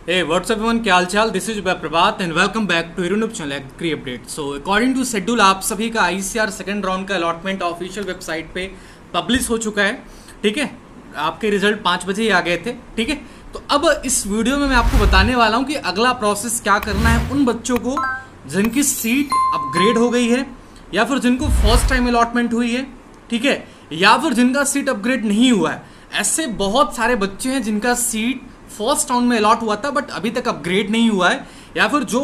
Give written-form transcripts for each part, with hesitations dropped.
Hey, what's up everyone? क्या हाल चाल? This is Prabhat and welcome back to YouTube channel Agri Update. So according to schedule आप सभी का आईसीआर सेकंड राउंड का अलॉटमेंट ऑफिशियल वेबसाइट पे पब्लिश हो चुका है। ठीक है, आपके रिजल्ट 5 बजे ही आ गए थे। ठीक है, तो अब इस वीडियो में मैं आपको बताने वाला हूँ कि अगला प्रोसेस क्या करना है उन बच्चों को जिनकी सीट अपग्रेड हो गई है या फिर जिनको फर्स्ट टाइम अलॉटमेंट हुई है। ठीक है, या फिर जिनका सीट अपग्रेड नहीं हुआ है। ऐसे बहुत सारे बच्चे हैं जिनका सीट फर्स्ट राउंड में अलॉट हुआ था बट अभी तक अपग्रेड नहीं हुआ है, या फिर जो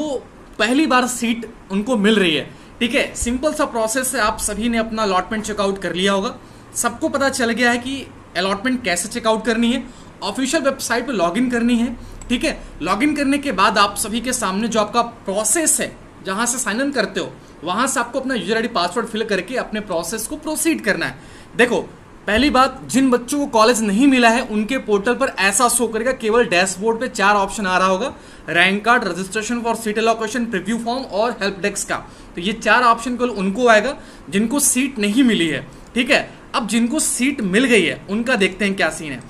पहली बार सीट उनको मिल रही है। ठीक है, सिंपल सा प्रोसेस है। आप सभी ने अपना अलॉटमेंट चेकआउट कर लिया होगा, सबको पता चल गया है कि अलॉटमेंट कैसे चेकआउट करनी है। ऑफिशियल वेबसाइट पे लॉगिन करनी है। ठीक है, लॉगिन करने के बाद आप सभी के सामने जो आपका प्रोसेस है, जहां से साइन इन करते हो वहां से आपको अपना यूजर आईडी पासवर्ड फिल करके अपने प्रोसेस को प्रोसीड करना है। देखो, पहली बात, जिन बच्चों को कॉलेज नहीं मिला है उनके पोर्टल पर ऐसा शो करेगा, केवल डैशबोर्ड पे 4 ऑप्शन आ रहा होगा, rank card, registration for seat allocation, preview form और हेल्प डेस्क का। तो ये 4 ऑप्शन केवल उनको आएगा जिनको सीट नहीं मिली है। ठीक है, अब जिनको सीट मिल गई है उनका देखते हैं क्या सीन है।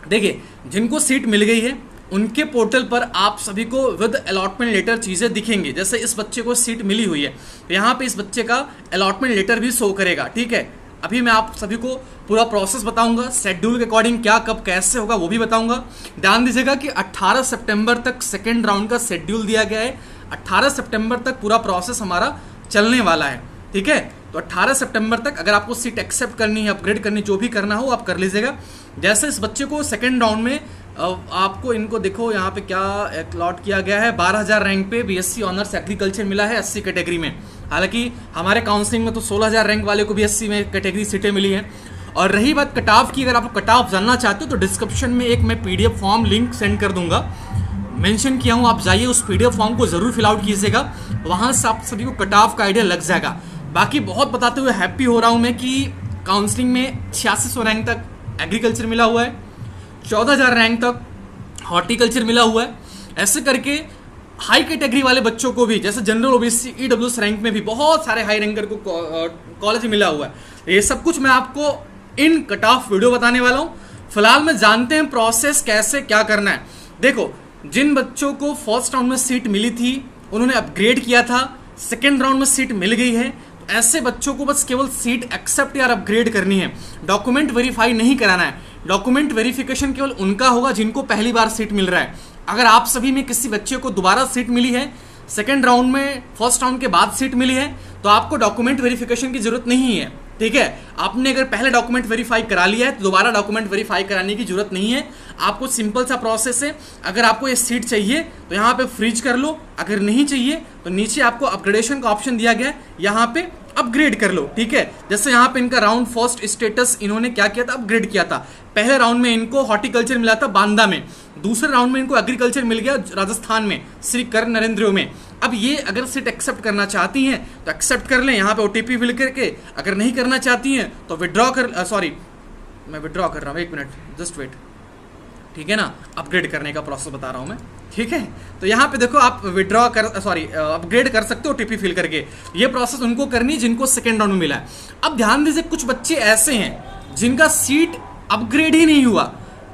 देखिए, जिनको सीट मिल गई है उनके पोर्टल पर आप सभी को विद अलॉटमेंट लेटर चीजें दिखेंगी। जैसे इस बच्चे को सीट मिली हुई है तो यहाँ पे इस बच्चे का अलॉटमेंट लेटर भी शो करेगा। ठीक है, अभी मैं आप सभी को पूरा प्रोसेस बताऊंगा, शेड्यूल के अकॉर्डिंग क्या कब कैसे होगा वो भी बताऊंगा। ध्यान दीजिएगा कि 18 सितंबर तक सेकेंड राउंड का शेड्यूल दिया गया है। 18 सितंबर तक पूरा प्रोसेस हमारा चलने वाला है। ठीक है, तो 18 सितंबर तक अगर आपको सीट एक्सेप्ट करनी है, अपग्रेड करनी, जो भी करना हो आप कर लीजिएगा। जैसे इस बच्चे को सेकेंड राउंड में आपको इनको देखो यहाँ पे क्या अलॉट किया गया है। 12,000 रैंक पे बीएससी ऑनर्स एग्रीकल्चर मिला है 80 कैटेगरी में। हालांकि हमारे काउंसलिंग में तो 16,000 रैंक वाले को भी 80 में कैटेगरी सीटें मिली हैं। और रही बात कट ऑफ की, अगर आप कट ऑफ जानना चाहते हो तो डिस्क्रिप्शन में एक मैं पीडीएफ फॉर्म लिंक सेंड कर दूंगा, मेंशन किया हूँ, आप जाइए उस पीडीएफ फॉर्म को जरूर फिल आउट कीजिएगा, वहां से आप सभी को कट ऑफ का आइडिया लग जाएगा। बाकी बहुत बताते हुए हैप्पी हो रहा हूँ मैं कि काउंसलिंग में 8600 रैंक तक एग्रीकल्चर मिला हुआ है, 14,000 रैंक तक हॉर्टिकल्चर मिला हुआ है। ऐसे करके हाई कैटेगरी वाले बच्चों को भी, जैसे जनरल ओबीसी ईडब्ल्यूएस रैंक में भी बहुत सारे हाई रैंकर को कॉलेज मिला हुआ है। ये सब कुछ मैं आपको इन कट ऑफ वीडियो बताने वाला हूँ। फिलहाल में जानते हैं प्रोसेस कैसे क्या करना है। देखो, जिन बच्चों को फर्स्ट राउंड में सीट मिली थी उन्होंने अपग्रेड किया था, सेकेंड राउंड में सीट मिल गई है, तो ऐसे बच्चों को बस केवल सीट एक्सेप्ट या अपग्रेड करनी है, डॉक्यूमेंट वेरीफाई नहीं कराना है। डॉक्यूमेंट वेरिफिकेशन केवल उनका होगा जिनको पहली बार सीट मिल रहा है। अगर आप सभी में किसी बच्चे को दोबारा सीट मिली है, सेकेंड राउंड में फर्स्ट राउंड के बाद सीट मिली है, तो आपको डॉक्यूमेंट वेरिफिकेशन की जरूरत नहीं है। ठीक है, आपने अगर पहले डॉक्यूमेंट वेरीफाई करा लिया है तो दोबारा डॉक्यूमेंट वेरीफाई कराने की जरूरत नहीं है। आपको सिंपल सा प्रोसेस है, अगर आपको ये सीट चाहिए तो यहाँ पे फ्रीज कर लो, अगर नहीं चाहिए तो नीचे आपको अपग्रेडेशन का ऑप्शन दिया गया है, यहाँ पे अपग्रेड कर लो। ठीक है, जैसे यहाँ पे इनका राउंड फर्स्ट स्टेटस इन्होंने क्या किया था, अपग्रेड किया था। पहले राउंड में इनको हॉर्टिकल्चर मिला था बांदा में, दूसरे राउंड में इनको एग्रीकल्चर मिल गया राजस्थान में श्री कर नरेंद्र में। अब ये अगर सीट एक्सेप्ट करना चाहती हैं तो एक्सेप्ट कर लें, यहाँ पे ओटीपी फिल करके। अगर नहीं करना चाहती हैं तो विड्रॉ कर, सॉरी मैं विड्रॉ कर रहा हूँ, 1 मिनट जस्ट वेट। ठीक है ना, अपग्रेड करने का प्रोसेस बता रहा हूँ मैं। ठीक है, तो यहाँ पे देखो आप विड्रॉ कर, अपग्रेड कर सकते हो ओटीपी फिल करके। ये प्रोसेस उनको करनी है जिनको सेकेंड राउंड में मिला है। अब ध्यान दीजिए, कुछ बच्चे ऐसे हैं जिनका सीट अपग्रेड ही नहीं हुआ।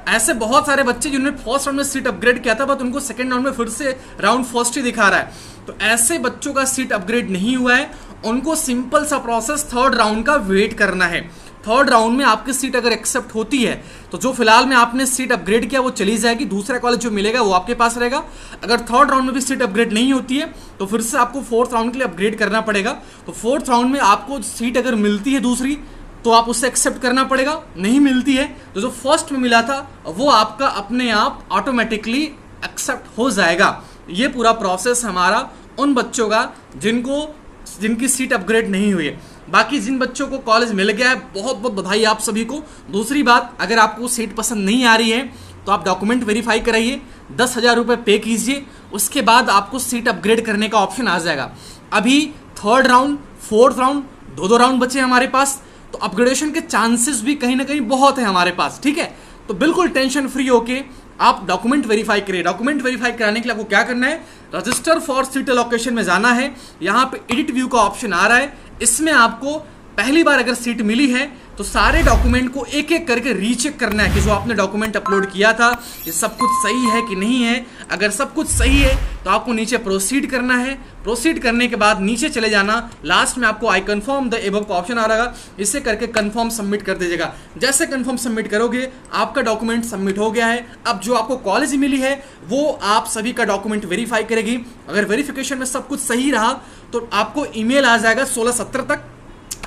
ऐसे बहुत सारे बच्चे जिन्होंने फर्स्ट राउंड में सीट अपग्रेड किया था बट उनको सेकेंड राउंड में फिर से राउंड फर्स्ट ही दिखा रहा है। तो ऐसे बच्चों का सीट अपग्रेड नहीं हुआ है, उनको सिंपल सा प्रोसेस थर्ड राउंड का वेट करना है। थर्ड राउंड में आपकी सीट अगर एक्सेप्ट होती है तो जो फिलहाल में आपने सीट अपग्रेड किया वो चली जाएगी, दूसरा कॉलेज जो मिलेगा वो आपके पास रहेगा। अगर थर्ड राउंड में भी सीट अपग्रेड नहीं होती है तो फिर से आपको फोर्थ राउंड के लिए अपग्रेड करना पड़ेगा। तो फोर्थ राउंड में आपको सीट अगर मिलती है दूसरी तो आप उसे एक्सेप्ट करना पड़ेगा, नहीं मिलती है तो जो फर्स्ट में मिला था वो आपका अपने आप ऑटोमेटिकली एक्सेप्ट हो जाएगा। ये पूरा प्रोसेस हमारा उन बच्चों का जिनकी सीट अपग्रेड नहीं हुई है। बाकी जिन बच्चों को कॉलेज मिल गया है, बहुत बहुत बधाई आप सभी को। दूसरी बात, अगर आपको सीट पसंद नहीं आ रही है तो आप डॉक्यूमेंट वेरीफाई कराइए, 10,000 रुपये पे कीजिए, उसके बाद आपको सीट अपग्रेड करने का ऑप्शन आ जाएगा। अभी third round, fourth round, 2 round बचे हमारे पास, तो अपग्रेडेशन के चांसेस भी कहीं ना कहीं बहुत है हमारे पास। ठीक है, तो बिल्कुल टेंशन फ्री होके आप डॉक्यूमेंट वेरीफाई करिए। डॉक्यूमेंट वेरीफाई कराने के लिए आपको क्या करना है, रजिस्टर फॉर सीट एलोकेशन में जाना है। यहाँ पे एडिट व्यू का ऑप्शन आ रहा है, इसमें आपको पहली बार अगर सीट मिली है तो सारे डॉक्यूमेंट को एक एक करके रीचेक करना है कि जो आपने डॉक्यूमेंट अपलोड किया था ये सब कुछ सही है कि नहीं है। अगर सब कुछ सही है तो आपको नीचे प्रोसीड करना है। प्रोसीड करने के बाद नीचे चले जाना, लास्ट में आपको आई कंफर्म द एबव का ऑप्शन आ रहेगा, इसे करके कंफर्म सबमिट कर दीजिएगा। जैसे कंफर्म सबमिट करोगे आपका डॉक्यूमेंट सबमिट हो गया है। अब जो आपको कॉलेज मिली है वो आप सभी का डॉक्यूमेंट वेरीफाई करेगी। अगर वेरिफिकेशन में सब कुछ सही रहा तो आपको ईमेल आ जाएगा 16/17 तक।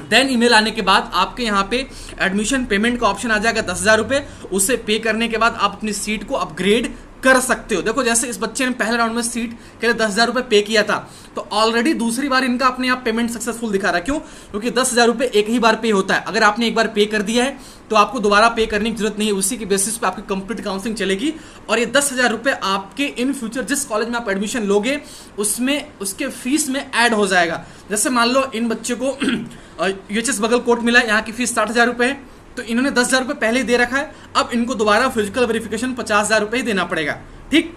देन ईमेल आने के बाद आपके यहाँ पे एडमिशन पेमेंट का ऑप्शन आ जाएगा 10,000 रुपये। उसे पे करने के बाद आप अपनी सीट को अपग्रेड कर सकते हो। देखो जैसे इस बच्चे ने पहले राउंड में सीट के लिए 10,000 रुपये पे किया था, तो ऑलरेडी दूसरी बार इनका अपने आप पेमेंट सक्सेसफुल दिखा रहा है। क्यों? क्योंकि 10,000 रुपये एक ही बार पे होता है। अगर आपने एक बार पे कर दिया है तो आपको दोबारा पे करने की जरूरत नहीं है, उसी के बेसिस पे आपकी कंप्लीट काउंसलिंग चलेगी। और ये 10,000 रुपये आपके इन फ्यूचर जिस कॉलेज में आप एडमिशन लोगे उसमें उसके फीस में ऐड हो जाएगा। जैसे मान लो इन बच्चे को UHS बगलकोट मिला, यहाँ की फीस 60,000 रुपये है, तो इन्होंने 10,000 रुपये पहले ही दे रखा है। अब इनको दोबारा फिजिकल वेरिफिकेशन 50,000 रुपये ही देना पड़ेगा। ठीक,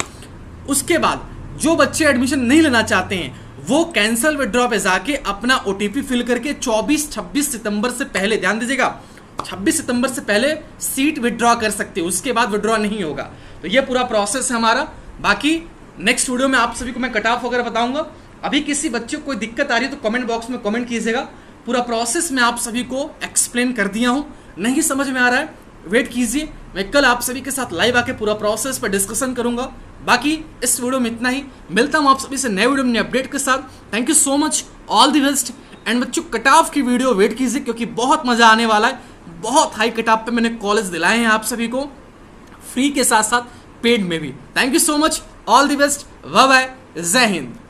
उसके बाद जो बच्चे एडमिशन नहीं लेना चाहते हैं वो कैंसल विड्रॉ पे जाके अपना OTP फिल करके 24-26 सितंबर से पहले, ध्यान दीजिएगा 26 सितंबर से पहले सीट विड्रॉ कर सकते हैं, उसके बाद विड्रॉ नहीं होगा। तो ये पूरा प्रोसेस है हमारा। बाकी नेक्स्ट वीडियो में आप सभी को मैं कट ऑफ वगैरह बताऊंगा। अभी किसी बच्चे को कोई दिक्कत आ रही है तो कमेंट बॉक्स में कमेंट कीजिएगा। पूरा प्रोसेस मैं आप सभी को एक्सप्लेन कर दिया हूं। नहीं समझ में आ रहा है वेट कीजिए, मैं कल आप सभी के साथ लाइव आके पूरा प्रोसेस पर डिस्कशन करूंगा। बाकी इस वीडियो में इतना ही, मिलता हूं आप सभी से नए वीडियो में अपडेट के साथ। Thank you so much, all the best. And बच्चों कट ऑफ की वीडियो वेट कीजिए क्योंकि बहुत मजा आने वाला है। बहुत हाई कट ऑफ पे मैंने कॉलेज दिलाए हैं आप सभी को, फ्री के साथ साथ पेड में भी। Thank you so much, all the best, bye bye, Jai Hind.